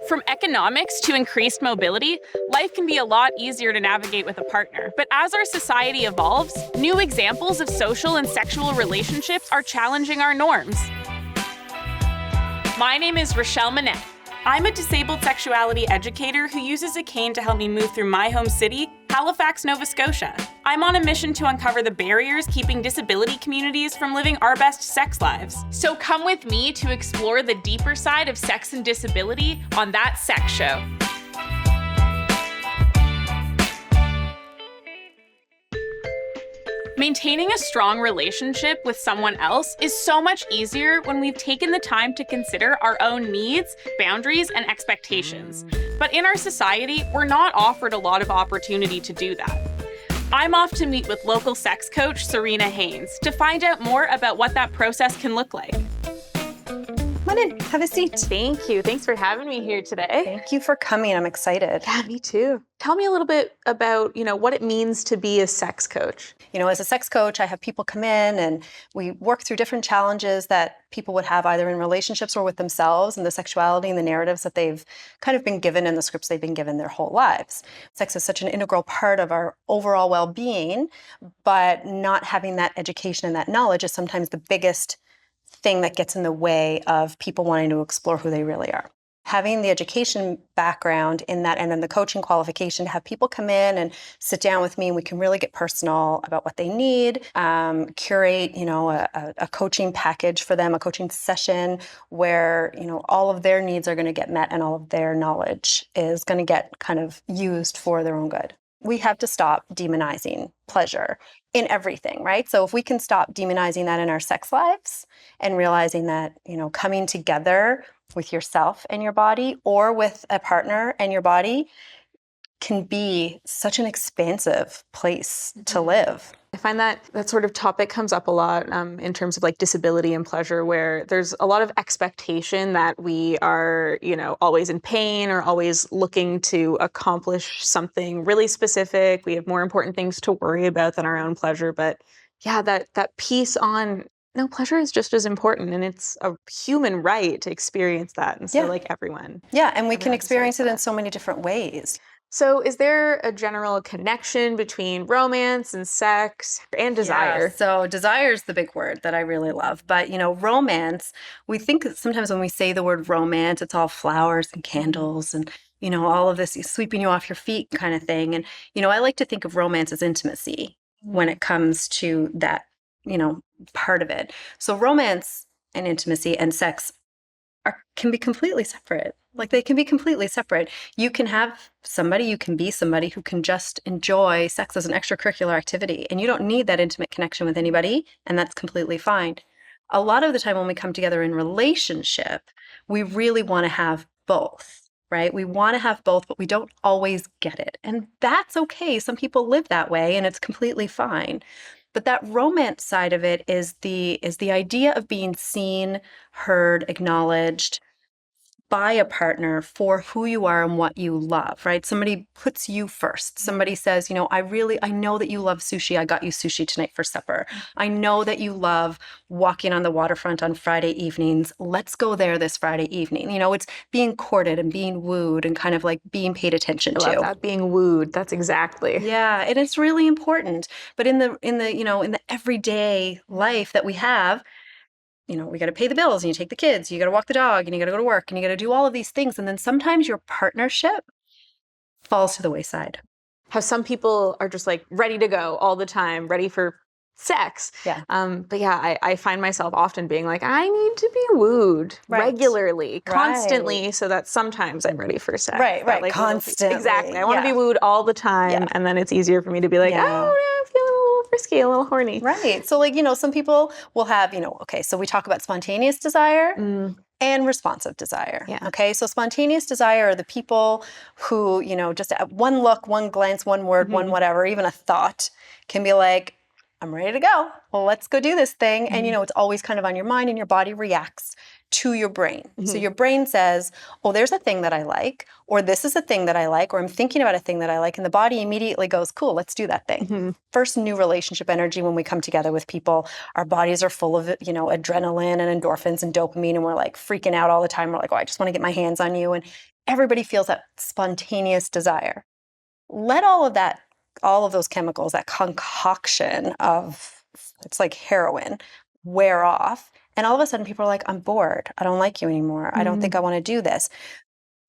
From economics to increased mobility, life can be a lot easier to navigate with a partner. But as our society evolves, new examples of social and sexual relationships are challenging our norms. My name is Rachele Manett. I'm a disabled sexuality educator who uses a cane to help me move through my home city, Halifax, Nova Scotia. I'm on a mission to uncover the barriers keeping disability communities from living our best sex lives. So come with me to explore the deeper side of sex and disability on That Sex Show. Maintaining a strong relationship with someone else is so much easier when we've taken the time to consider our own needs, boundaries, and expectations. But in our society, we're not offered a lot of opportunity to do that. I'm off to meet with local sex coach Serena Haines to find out more about what that process can look like. Come on in, have a seat. Thank you. Thanks for having me here today. Thank you for coming. I'm excited. Yeah, me too. Tell me a little bit about, what it means to be a sex coach. As a sex coach, I have people come in and we work through different challenges that people would have either in relationships or with themselves and the sexuality and the narratives that they've kind of been given and the scripts they've been given their whole lives. Sex is such an integral part of our overall well-being, but not having that education and that knowledge is sometimes the biggest thing that gets in the way of people wanting to explore who they really are. Having the education background in that and then the coaching qualification to have people come in and sit down with me and we can really get personal about what they need, curate, a coaching package for them, a coaching session where, all of their needs are going to get met and all of their knowledge is going to get kind of used for their own good. We have to stop demonizing pleasure in everything, right? So if we can stop demonizing that in our sex lives and realizing that, coming together with yourself and your body or with a partner and your body can be such an expansive place to live. I find that sort of topic comes up a lot in terms of like disability and pleasure, where there's a lot of expectation that we are, always in pain or always looking to accomplish something really specific. We have more important things to worry about than our own pleasure. But yeah, that piece on no, pleasure is just as important, and it's a human right to experience that. And so, everyone. Yeah, and we can experience it in so many different ways. So is there a general connection between romance and sex and desire? Yeah, so desire is the big word that I really love. But, romance, we think that sometimes when we say the word romance, it's all flowers and candles and, all of this sweeping you off your feet kind of thing. And, I like to think of romance as intimacy when it comes to that, part of it. So romance and intimacy and sex can be completely separate. Like they can be completely separate. You can be somebody who can just enjoy sex as an extracurricular activity, and you don't need that intimate connection with anybody, and that's completely fine. A lot of the time when we come together in relationship, we really want to have both, right? We want to have both, but we don't always get it. And that's okay. Some people live that way, and it's completely fine. But that romance side of it is the idea of being seen, heard, acknowledged by a partner for who you are and what you love, right? Somebody puts you first. Somebody says, I know that you love sushi. I got you sushi tonight for supper. I know that you love walking on the waterfront on Friday evenings. Let's go there this Friday evening. It's being courted and being wooed and kind of like being paid attention to. I love that, being wooed. That's exactly. Yeah, and it's really important. But in the everyday life that we have, we got to pay the bills and you take the kids, you got to walk the dog and you got to go to work and you got to do all of these things. And then sometimes your partnership falls to the wayside. How some people are just like ready to go all the time, ready for sex. Yeah. But yeah, I find myself often being like, I need to be wooed regularly, constantly, so that sometimes I'm ready for sex. Right. Constantly. Exactly. I want to be wooed all the time. And then it's easier for me to be like, oh, no, I'm feeling a little frisky, a little horny. Right. So some people will have, so we talk about spontaneous desire and responsive desire. Yeah. Okay. So spontaneous desire are the people who, just at one look, one glance, one word, one whatever, even a thought can be like, I'm ready to go. Well, let's go do this thing. And, it's always kind of on your mind and your body reacts to your brain. So your brain says, oh, there's a thing that I like, or this is a thing that I like, or I'm thinking about a thing that I like. And the body immediately goes, cool, let's do that thing. First new relationship energy when we come together with people, our bodies are full of, adrenaline and endorphins and dopamine. And we're like freaking out all the time. We're like, oh, I just want to get my hands on you. And everybody feels that spontaneous desire. Let all of those chemicals, that concoction of, it's like heroin, wear off. And all of a sudden people are like, I'm bored. I don't like you anymore. I don't think I want to do this.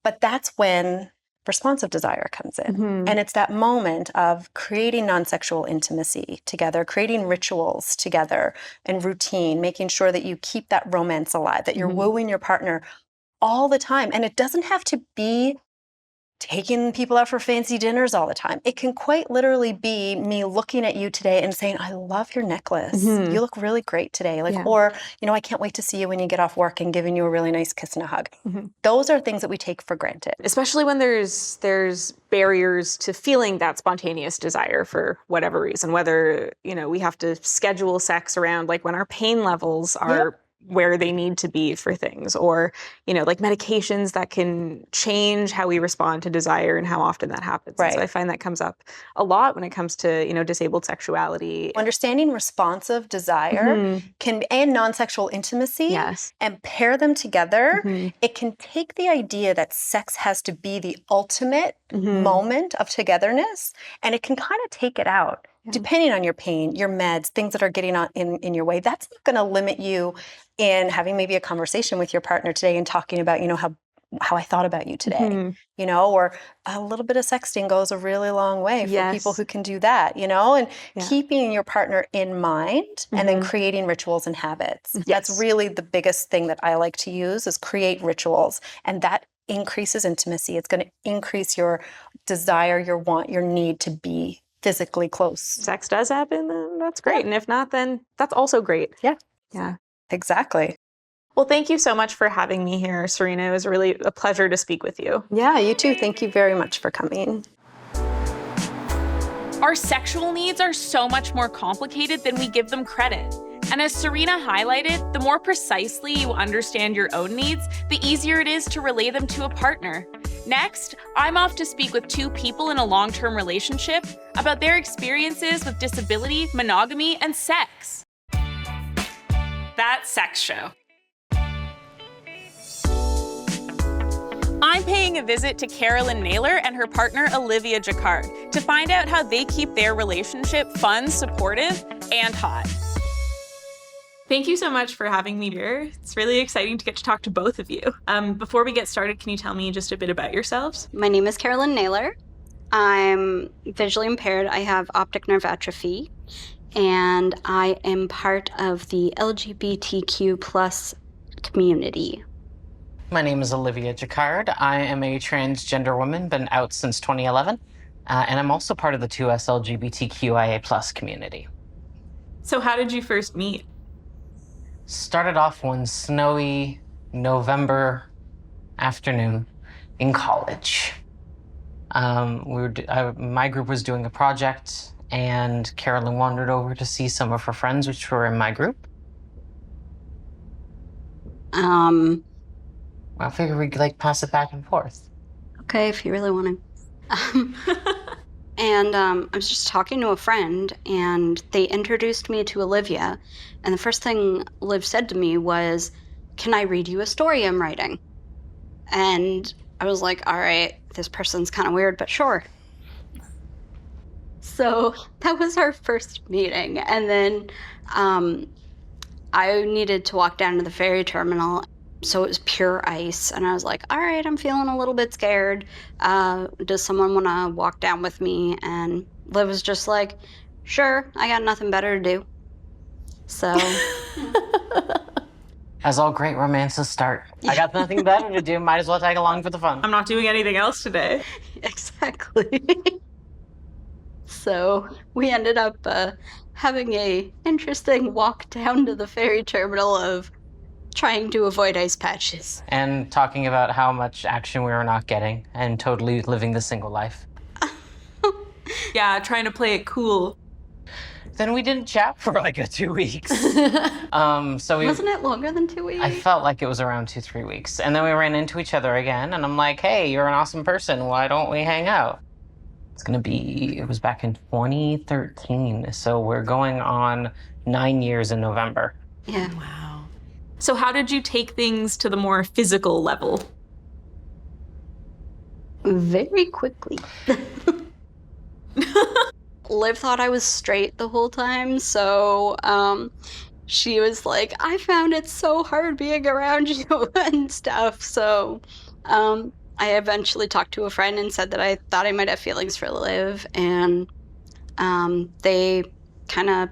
But that's when responsive desire comes in. And it's that moment of creating non-sexual intimacy together, creating rituals together and routine, making sure that you keep that romance alive, that you're wooing your partner all the time. And it doesn't have to be taking people out for fancy dinners all the time. It can quite literally be me looking at you today and saying, I love your necklace. You look really great today. Or, I can't wait to see you when you get off work, and giving you a really nice kiss and a hug. Those are things that we take for granted. Especially when there's barriers to feeling that spontaneous desire for whatever reason, whether, we have to schedule sex around like when our pain levels are where they need to be for things, or, like medications that can change how we respond to desire and how often that happens. Right. So I find that comes up a lot when it comes to, disabled sexuality. Understanding responsive desire and non-sexual intimacy and pair them together, it can take the idea that sex has to be the ultimate moment of togetherness, and it can kind of take it out. Depending on your pain, your meds, things that are getting in your way, that's not going to limit you in having maybe a conversation with your partner today and talking about, how I thought about you today, or a little bit of sexting goes a really long way for people who can do that, and keeping your partner in mind and then creating rituals and habits. That's really the biggest thing that I like to use, is create rituals. And that increases intimacy. It's going to increase your desire, your want, your need to be physically close. Sex does happen, then that's great. And if not, then that's also great. Yeah, exactly. Well, thank you so much for having me here, Serena. It was really a pleasure to speak with you. Yeah, you too. Thank you very much for coming. Our sexual needs are so much more complicated than we give them credit. And as Serena highlighted, the more precisely you understand your own needs, the easier it is to relay them to a partner. Next, I'm off to speak with two people in a long-term relationship about their experiences with disability, monogamy, and sex. That sex show. I'm paying a visit to Carolyn Naylor and her partner Olivia Jacquard to find out how they keep their relationship fun, supportive, and hot. Thank you so much for having me here. It's really exciting to get to talk to both of you. Before we get started, can you tell me just a bit about yourselves? My name is Carolyn Naylor. I'm visually impaired. I have optic nerve atrophy, and I am part of the LGBTQ plus community. My name is Olivia Jacquard. I am a transgender woman, been out since 2011, and I'm also part of the 2S LGBTQIA plus community. So how did you first meet? Started off one snowy November afternoon in college. My group was doing a project, and Carolyn wandered over to see some of her friends, which were in my group. I figured we could pass it back and forth. Okay, if you really want to. And I was just talking to a friend, and they introduced me to Olivia. And the first thing Liv said to me was, "Can I read you a story I'm writing?" And I was like, all right, this person's kind of weird, but sure. So that was our first meeting. And then I needed to walk down to the ferry terminal. So it was pure ice. And I was like, all right, I'm feeling a little bit scared. Does someone want to walk down with me? And Liv was just like, sure, I got nothing better to do. So. As all great romances start. I got nothing better to do. Might as well tag along for the fun. I'm not doing anything else today. Exactly. So we ended up having a interesting walk down to the ferry terminal of trying to avoid ice patches. And talking about how much action we were not getting and totally living the single life. Yeah, trying to play it cool. Then we didn't chat for 2 weeks. So Wasn't it longer than 2 weeks? I felt like it was around 2-3 weeks. And then we ran into each other again, and I'm like, hey, you're an awesome person. Why don't we hang out? It was back in 2013. So we're going on 9 years in November. Yeah. Wow. So how did you take things to the more physical level? very quickly. Liv thought I was straight the whole time, so she was like, I found it so hard being around you and stuff. So I eventually talked to a friend and said that I thought I might have feelings for Liv, and they kind of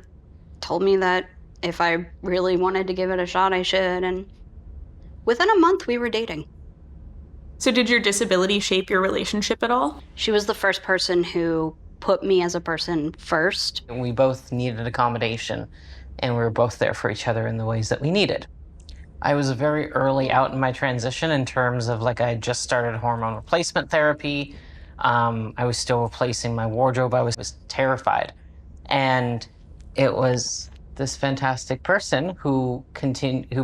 told me that if I really wanted to give it a shot, I should, and within a month we were dating. So did your disability shape your relationship at all? She was the first person who put me as a person first. We both needed accommodation, and we were both there for each other in the ways that we needed. I was very early out in my transition in terms of, like, I had just started hormone replacement therapy. I was still replacing my wardrobe. I was terrified. And it was this fantastic person who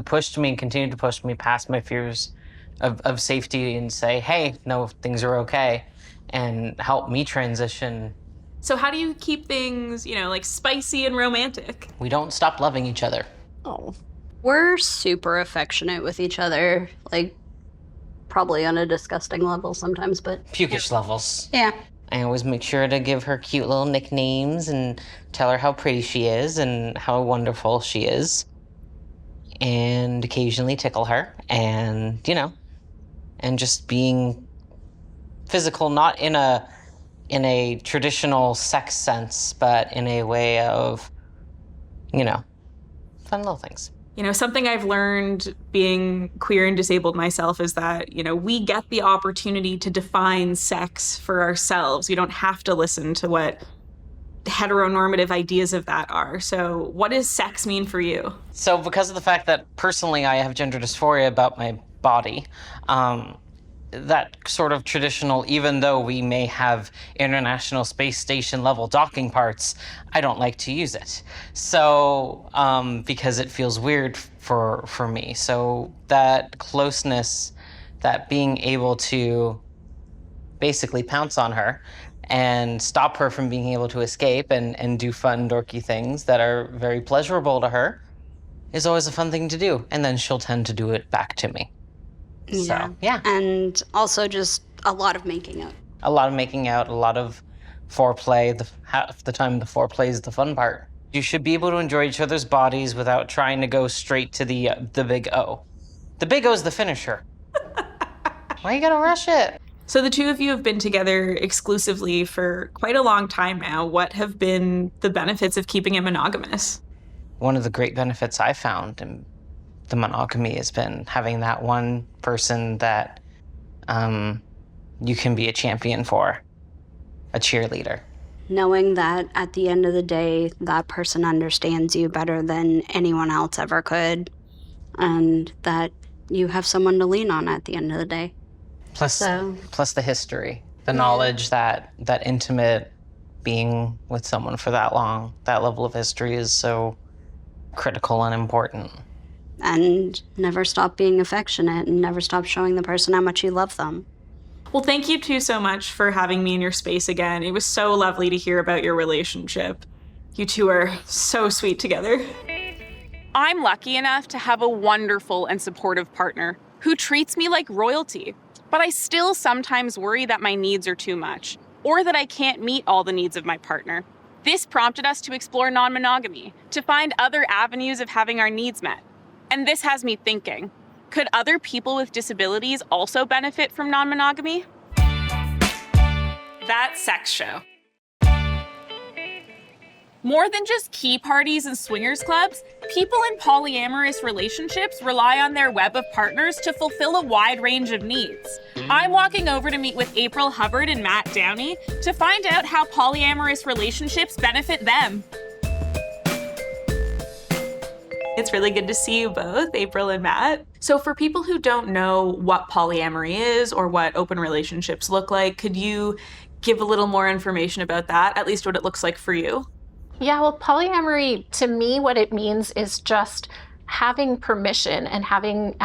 pushed me and continued to push me past my fears of safety and say, hey, no, things are okay, and help me transition. So how do you keep things, like spicy and romantic? We don't stop loving each other. Oh. We're super affectionate with each other, like probably on a disgusting level sometimes, but... Pukish levels. Yeah. I always make sure to give her cute little nicknames and tell her how pretty she is and how wonderful she is. And occasionally tickle her and, and just being physical, not in a traditional sex sense, but in a way of, fun little things. Something I've learned being queer and disabled myself is that, we get the opportunity to define sex for ourselves. We don't have to listen to what heteronormative ideas of that are. So what does sex mean for you? So because of the fact that personally I have gender dysphoria about my body, that sort of traditional, even though we may have International Space Station level docking parts, I don't like to use it. So, because it feels weird for me. So that closeness, that being able to basically pounce on her and stop her from being able to escape and do fun, dorky things that are very pleasurable to her is always a fun thing to do. And then she'll tend to do it back to me. Yeah. So, yeah. And also just a lot of making out. A lot of making out, a lot of foreplay. Half the time the foreplay is the fun part. You should be able to enjoy each other's bodies without trying to go straight to the big O. The big O's the finisher. Why you gotta rush it? So the two of you have been together exclusively for quite a long time now. What have been the benefits of keeping it monogamous? One of the great benefits I found in the monogamy has been having that one person that you can be a champion for, a cheerleader. Knowing that at the end of the day, that person understands you better than anyone else ever could, and that you have someone to lean on at the end of the day. Plus the history, the knowledge that intimate being with someone for that long, that level of history is so critical and important. And never stop being affectionate and never stop showing the person how much you love them. Well, thank you two so much for having me in your space again. It was so lovely to hear about your relationship. You two are so sweet together. I'm lucky enough to have a wonderful and supportive partner who treats me like royalty, but I still sometimes worry that my needs are too much, or that I can't meet all the needs of my partner. This prompted us to explore non-monogamy, to find other avenues of having our needs met. And this has me thinking, could other people with disabilities also benefit from non-monogamy? That sex show. More than just key parties and swingers clubs, people in polyamorous relationships rely on their web of partners to fulfill a wide range of needs. I'm walking over to meet with Hubbard and Matt Downey to find out how polyamorous relationships benefit them. It's really good to see you both, April and Matt. So for people who don't know what polyamory is or what open relationships look like, could you give a little more information about that, at least what it looks like for you? Yeah, well, polyamory, to me, what it means is just having permission and having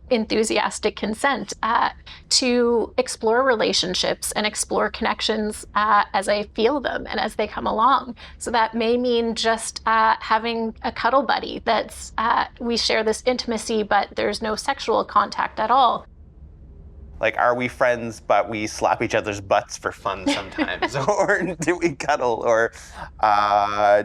enthusiastic consent to explore relationships and explore connections as I feel them and as they come along. So that may mean just having a cuddle buddy that's we share this intimacy, but there's no sexual contact at all. Like, are we friends, but we slap each other's butts for fun sometimes? Or do we cuddle? Or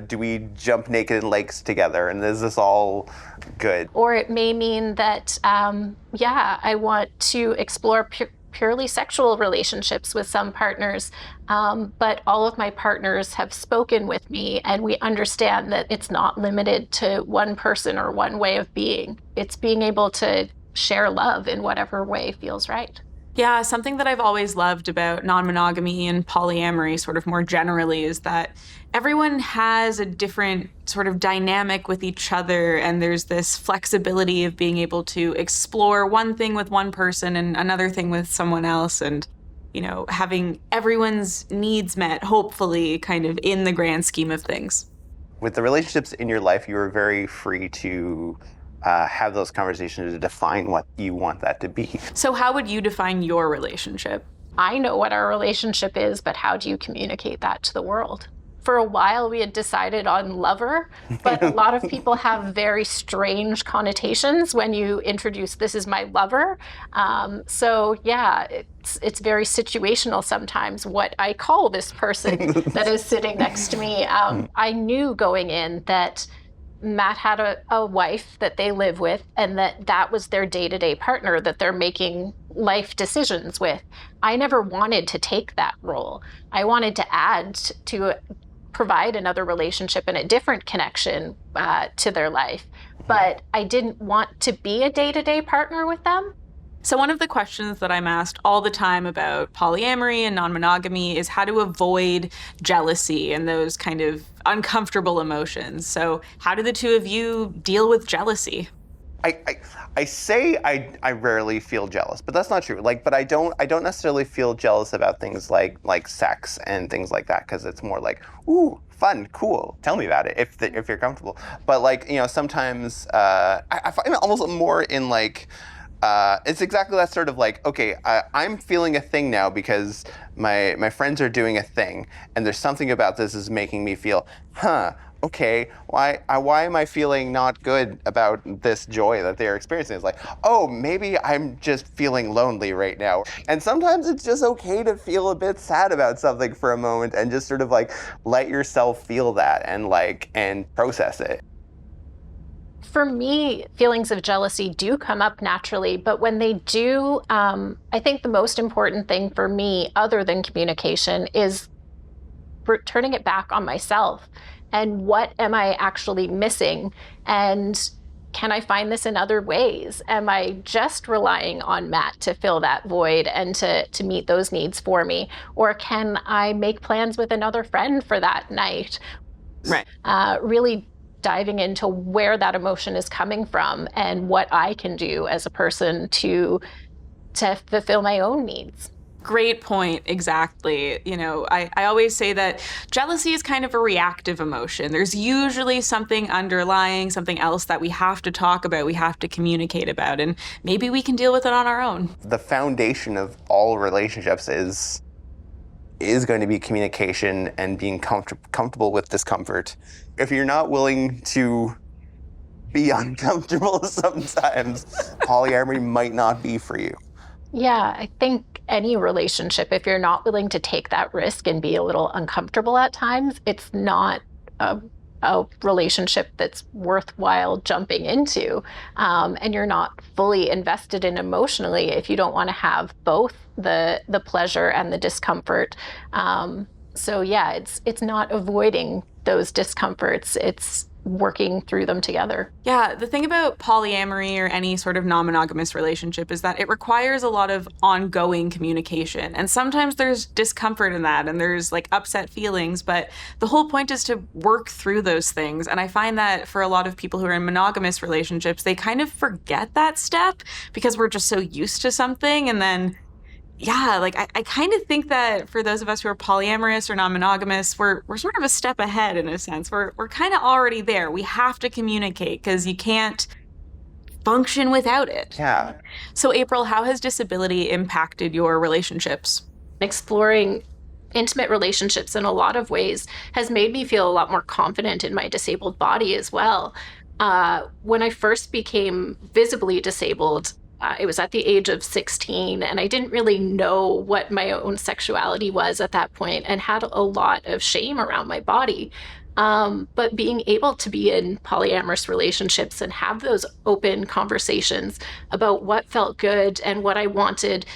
do we jump naked in lakes together? And is this all good? Or it may mean that, I want to explore purely sexual relationships with some partners, but all of my partners have spoken with me, and we understand that it's not limited to one person or one way of being. It's being able to share love in whatever way feels right. Yeah, something that I've always loved about non-monogamy and polyamory sort of more generally is that everyone has a different sort of dynamic with each other, and there's this flexibility of being able to explore one thing with one person and another thing with someone else, and, you know, having everyone's needs met, hopefully, kind of in the grand scheme of things. With the relationships in your life, you were very free to have those conversations to define what you want that to be. So how would you define your relationship? I know what our relationship is, but how do you communicate that to the world? For a while, we had decided on lover, but a lot of people have very strange connotations when you introduce, this is my lover. It's very situational sometimes what I call this person that is sitting next to me. I knew going in that Matt had a wife that they live with, and that was their day-to-day partner that they're making life decisions with. I never wanted to take that role. I wanted to add to provide another relationship and a different connection to their life. But I didn't want to be a day-to-day partner with them. So one of the questions that I'm asked all the time about polyamory and non-monogamy is how to avoid jealousy and those kind of uncomfortable emotions. So how do the two of you deal with jealousy? I say I rarely feel jealous, but that's not true. But I don't necessarily feel jealous about things like sex and things like that, because it's more like, ooh, fun, cool. Tell me about it if you're comfortable. But sometimes I find it almost more in it's exactly that sort of okay, I'm feeling a thing now because my friends are doing a thing, and there's something about this is making me feel, okay, why am I feeling not good about this joy that they're experiencing? It's like, oh, maybe I'm just feeling lonely right now. And sometimes it's just okay to feel a bit sad about something for a moment and just sort of let yourself feel that and process it. For me, feelings of jealousy do come up naturally, but when they do, I think the most important thing for me, other than communication, is turning it back on myself. And what am I actually missing? And can I find this in other ways? Am I just relying on Matt to fill that void and to meet those needs for me? Or can I make plans with another friend for that night? Right. Really diving into where that emotion is coming from and what I can do as a person to fulfill my own needs. Great point, exactly. I always say that jealousy is kind of a reactive emotion. There's usually something underlying, something else that we have to talk about, we have to communicate about, and maybe we can deal with it on our own. The foundation of all relationships is going to be communication and being comfortable with discomfort. If you're not willing to be uncomfortable sometimes, polyamory might not be for you. Yeah, I think any relationship, if you're not willing to take that risk and be a little uncomfortable at times, it's not a relationship that's worthwhile jumping into. And you're not fully invested in emotionally if you don't want to have both the pleasure and the discomfort. It's not avoiding those discomforts. It's working through them together. Yeah, the thing about polyamory or any sort of non-monogamous relationship is that it requires a lot of ongoing communication. And sometimes there's discomfort in that and there's upset feelings, but the whole point is to work through those things. And I find that for a lot of people who are in monogamous relationships, they kind of forget that step because we're just so used to something. And then I kind of think that for those of us who are polyamorous or non-monogamous, we're sort of a step ahead in a sense. We're kind of already there. We have to communicate because you can't function without it. Yeah. So April, how has disability impacted your relationships? Exploring intimate relationships in a lot of ways has made me feel a lot more confident in my disabled body as well. When I first became visibly disabled, It was at the age of 16, and I didn't really know what my own sexuality was at that point and had a lot of shame around my body. But being able to be in polyamorous relationships and have those open conversations about what felt good and what I wanted,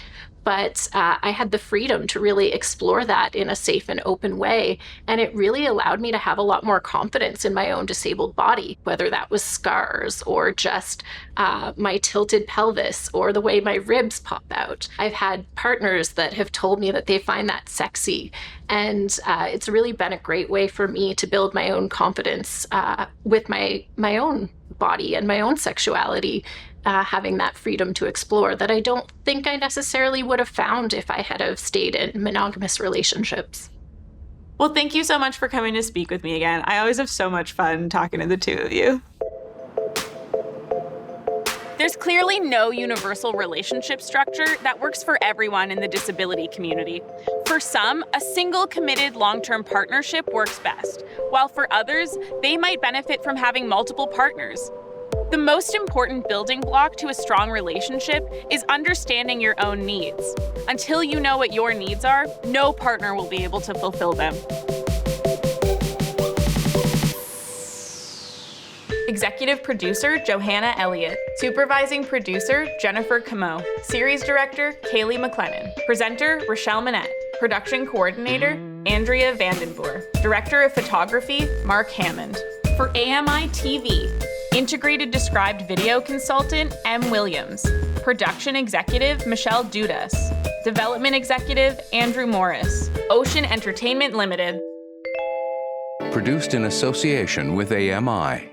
but I had the freedom to really explore that in a safe and open way. And it really allowed me to have a lot more confidence in my own disabled body, whether that was scars or just my tilted pelvis or the way my ribs pop out. I've had partners that have told me that they find that sexy. And it's really been a great way for me to build my own confidence with my own body and my own sexuality. Having that freedom to explore that I don't think I necessarily would have found if I had have stayed in monogamous relationships. Well, thank you so much for coming to speak with me again. I always have so much fun talking to the two of you. There's clearly no universal relationship structure that works for everyone in the disability community. For some, a single committed long-term partnership works best, while for others, they might benefit from having multiple partners. The most important building block to a strong relationship is understanding your own needs. Until you know what your needs are, no partner will be able to fulfill them. Executive producer, Johanna Elliott. Supervising producer, Jennifer Camo. Series director, Kaylee McLennan. Presenter, Rachele Manett. Production coordinator, Andrea Vandenboer. Director of photography, Mark Hammond. For AMI TV, Integrated Described Video Consultant, M. Williams. Production Executive, Michelle Dudas. Development Executive, Andrew Morris. Ocean Entertainment Limited. Produced in association with AMI.